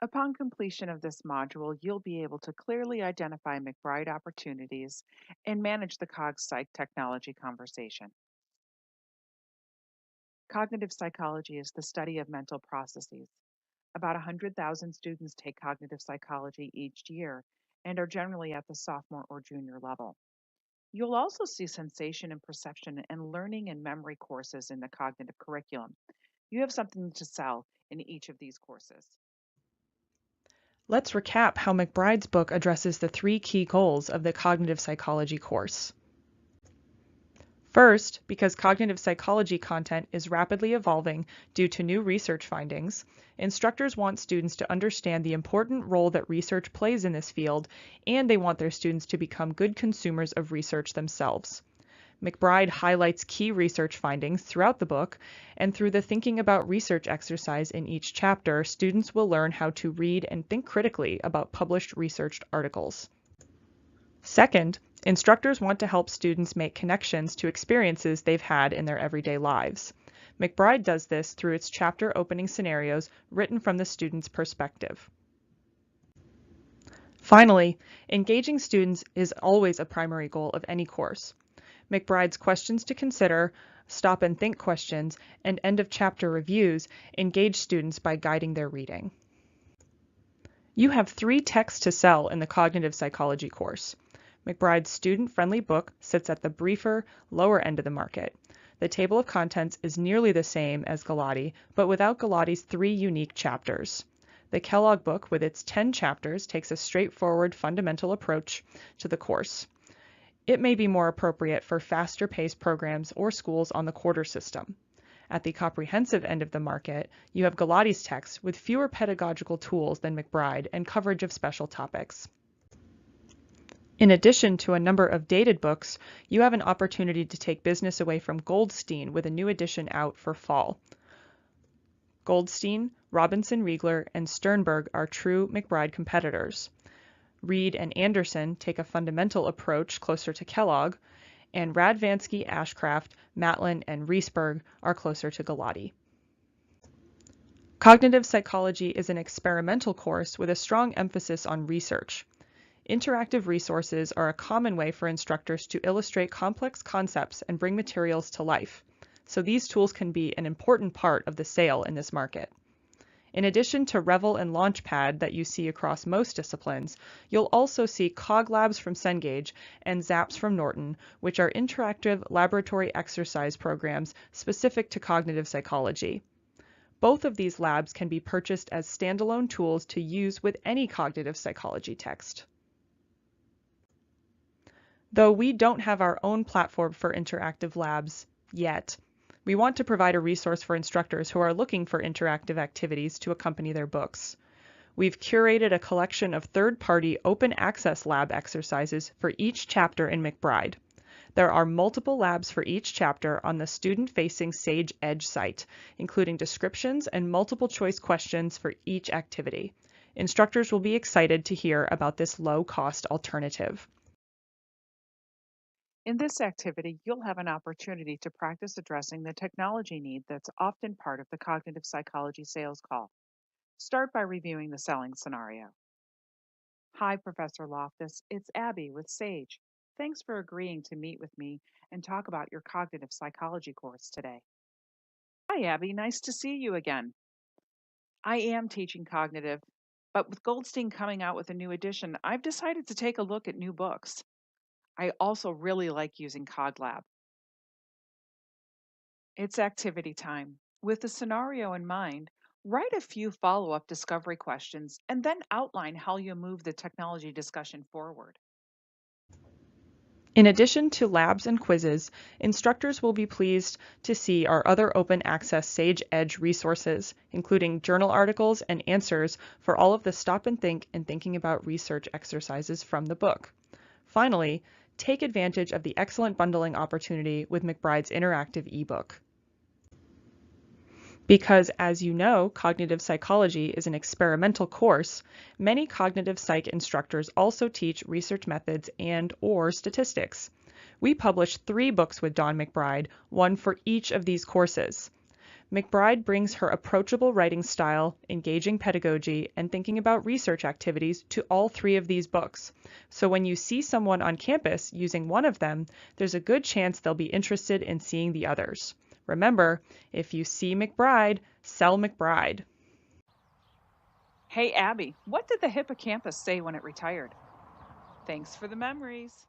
Upon completion of this module, you'll be able to clearly identify McBride opportunities and manage the CogPsych technology conversation. Cognitive psychology is the study of mental processes. About 100,000 students take cognitive psychology each year and are generally at the sophomore or junior level. You'll also see sensation and perception and learning and memory courses in the cognitive curriculum. You have something to sell in each of these courses. Let's recap how McBride's book addresses the three key goals of the cognitive psychology course. First, because cognitive psychology content is rapidly evolving due to new research findings, instructors want students to understand the important role that research plays in this field, and they want their students to become good consumers of research themselves. McBride highlights key research findings throughout the book, and through the Thinking About Research exercise in each chapter, students will learn how to read and think critically about published research articles. Second, instructors want to help students make connections to experiences they've had in their everyday lives. McBride does this through its chapter opening scenarios written from the student's perspective. Finally, engaging students is always a primary goal of any course. McBride's questions to consider, stop and think questions, and end of chapter reviews engage students by guiding their reading. You have 3 texts to sell in the cognitive psychology course. McBride's student-friendly book sits at the briefer, lower end of the market. The table of contents is nearly the same as Galati, but without Galati's 3 unique chapters. The Kellogg book, with its 10 chapters, takes a straightforward, fundamental approach to the course. It may be more appropriate for faster-paced programs or schools on the quarter system. At the comprehensive end of the market, you have Galati's text with fewer pedagogical tools than McBride and coverage of special topics. In addition to a number of dated books, you have an opportunity to take business away from Goldstein with a new edition out for fall. Goldstein, Robinson Riegler, and Sternberg are true McBride competitors. Reed and Anderson take a fundamental approach closer to Kellogg, and Radvansky, Ashcraft, Matlin, and Reesberg are closer to Galati. Cognitive psychology is an experimental course with a strong emphasis on research. Interactive resources are a common way for instructors to illustrate complex concepts and bring materials to life, so these tools can be an important part of the sale in this market. In addition to Revel and Launchpad that you see across most disciplines, you'll also see CogLabs from Cengage and Zaps from Norton, which are interactive laboratory exercise programs specific to cognitive psychology. Both of these labs can be purchased as standalone tools to use with any cognitive psychology text. Though we don't have our own platform for interactive labs yet, we want to provide a resource for instructors who are looking for interactive activities to accompany their books. We've curated a collection of third-party open access lab exercises for each chapter in McBride. There are multiple labs for each chapter on the student-facing Sage Edge site, including descriptions and multiple choice questions for each activity. Instructors will be excited to hear about this low-cost alternative. In this activity, you'll have an opportunity to practice addressing the technology need that's often part of the cognitive psychology sales call. Start by reviewing the selling scenario. Hi, Professor Loftus. It's Abby with Sage. Thanks for agreeing to meet with me and talk about your cognitive psychology course today. Hi, Abby. Nice to see you again. I am teaching cognitive, but with Goldstein coming out with a new edition, I've decided to take a look at new books. I also really like using CogLab. It's activity time. With the scenario in mind, write a few follow up discovery questions and then outline how you move the technology discussion forward. In addition to labs and quizzes, instructors will be pleased to see our other open access Sage Edge resources, including journal articles and answers for all of the stop and think and thinking about research exercises from the book. Finally, take advantage of the excellent bundling opportunity with McBride's interactive ebook. Because, as you know, cognitive psychology is an experimental course, many cognitive psych instructors also teach research methods and/or statistics. We published 3 books with Don McBride, one for each of these courses. McBride brings her approachable writing style, engaging pedagogy, and thinking about research activities to all three of these books. So when you see someone on campus using one of them, there's a good chance they'll be interested in seeing the others. Remember, if you see McBride, sell McBride. Hey, Abby, what did the hippocampus say when it retired? Thanks for the memories.